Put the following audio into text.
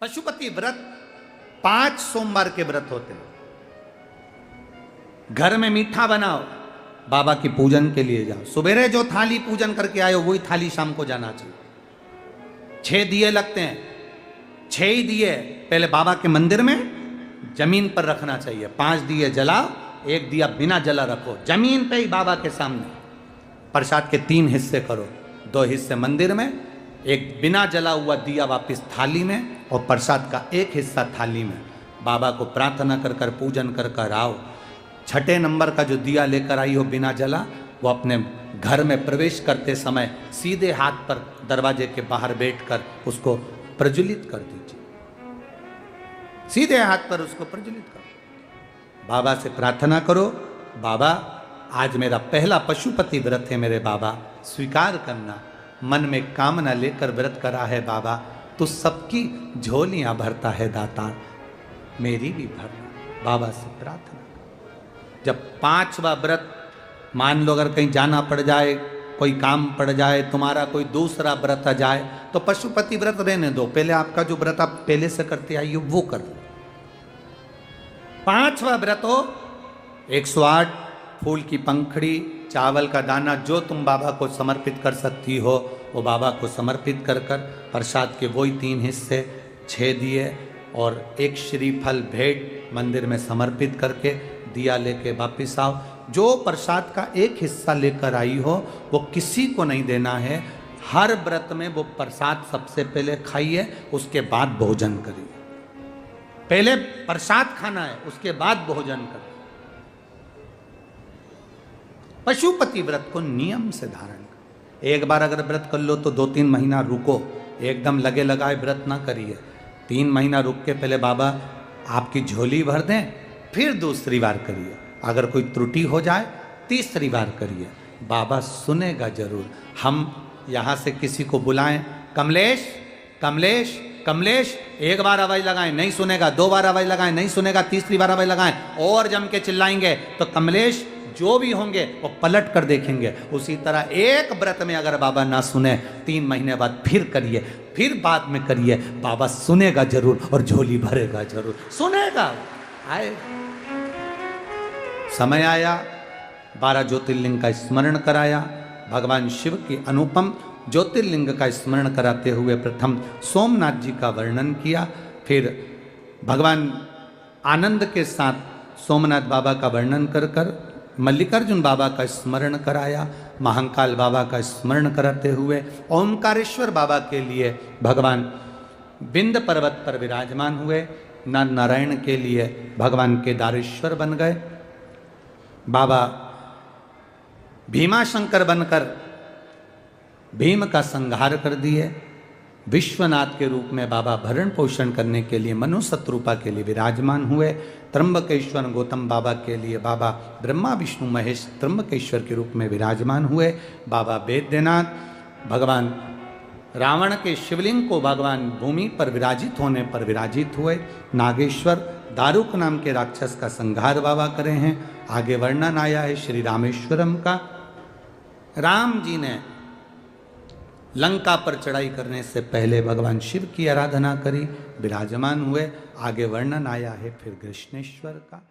पशुपति व्रत 5 सोमवार के व्रत होते हैं। घर में मीठा बनाओ, बाबा की पूजन के लिए जाओ। सुबेरे जो थाली पूजन करके आए हो वही थाली शाम को जाना चाहिए। 6 दिए लगते हैं, 6 ही दिए पहले बाबा के मंदिर में जमीन पर रखना चाहिए। 5 दिए जलाओ, 1 दिया बिना जला रखो जमीन पे ही बाबा के सामने। प्रसाद के 3 हिस्से करो, 2 हिस्से मंदिर में, 1 बिना जला हुआ दिया वापस थाली में, और प्रसाद का 1 हिस्सा थाली में। बाबा को प्रार्थना कर कर पूजन कर कर आओ। 6ठे नंबर का जो दिया लेकर आई हो बिना जला, वो अपने घर में प्रवेश करते समय सीधे हाथ पर दरवाजे के बाहर बैठकर उसको प्रज्वलित कर दीजिए। सीधे हाथ पर उसको प्रज्वलित करो। बाबा से प्रार्थना करो, बाबा आज मेरा पहला पशुपति व्रत है, मेरे बाबा स्वीकार करना। मन में कामना लेकर व्रत करा है बाबा, तो सबकी झोलियां भरता है दातार, मेरी भी भरना। बाबा से प्रार्थना। जब 5वां व्रत, मान लो अगर कहीं जाना पड़ जाए, कोई काम पड़ जाए, तुम्हारा कोई दूसरा व्रत आ जाए, तो पशुपति व्रत रहने दो, पहले आपका जो व्रत आप पहले से करते आई हो वो कर लो। 5वां व्रत हो 108 फूल की पंखड़ी, चावल का दाना, जो तुम बाबा को समर्पित कर सकती हो वो बाबा को समर्पित कर कर प्रसाद के वही 3 हिस्से, 6 दिए और 1 श्रीफल भेंट मंदिर में समर्पित करके दिया लेके वापिस आओ। जो प्रसाद का 1 हिस्सा लेकर आई हो वो किसी को नहीं देना है। हर व्रत में वो प्रसाद सबसे पहले खाइए, उसके बाद भोजन करिए। पहले प्रसाद खाना है, उसके बाद भोजन करिए। पशुपति व्रत को नियम से धारण करो। एक बार अगर व्रत कर लो तो 2-3 महीना रुको, एकदम लगे लगाए व्रत ना करिए। 3 महीना रुक के पहले बाबा आपकी झोली भर दें, फिर दूसरी बार करिए। अगर कोई त्रुटि हो जाए तीसरी बार करिए, बाबा सुनेगा जरूर। हम यहाँ से किसी को बुलाएं, कमलेश कमलेश कमलेश, 1 बार आवाज लगाएं नहीं सुनेगा, 2 बार आवाज लगाएं नहीं सुनेगा, तीसरी बार आवाज लगाएं और जम के चिल्लाएंगे तो कमलेश जो भी होंगे वो पलट कर देखेंगे। उसी तरह एक व्रत में अगर बाबा ना सुने, 3 महीने बाद फिर करिए, फिर बाद में करिए, बाबा सुनेगा जरूर और झोली भरेगा जरूर, सुनेगा। आए समय आया, 12 ज्योतिर्लिंग का स्मरण कराया। भगवान शिव की अनुपम ज्योतिर्लिंग का स्मरण कराते हुए प्रथम सोमनाथ जी का वर्णन किया, फिर भगवान आनंद के साथ सोमनाथ बाबा का वर्णन कर कर मल्लिकार्जुन बाबा का स्मरण कराया। महाकाल बाबा का स्मरण कराते हुए ओंकारेश्वर बाबा के लिए भगवान विंध्य पर्वत पर विराजमान हुए। नर नारायण के लिए भगवान केदारेश्वर बन गए। बाबा भीमाशंकर बनकर भीम का संहार कर दिए। विश्वनाथ के रूप में बाबा भरण पोषण करने के लिए मनुशत्रुपा के लिए विराजमान हुए। त्र्यंबकेश्वर गौतम बाबा के लिए बाबा ब्रह्मा विष्णु महेश त्र्यंबकेश्वर के रूप में विराजमान हुए। बाबा वैद्यनाथ भगवान रावण के शिवलिंग को भगवान भूमि पर विराजित होने पर विराजित हुए। नागेश्वर दारुक नाम के राक्षस का संहार बाबा करे हैं। आगे वर्णन आया है श्री रामेश्वरम का। राम जी ने लंका पर चढ़ाई करने से पहले भगवान शिव की आराधना करी, विराजमान हुए। आगे वर्णन आया है फिर कृष्णेश्वर का।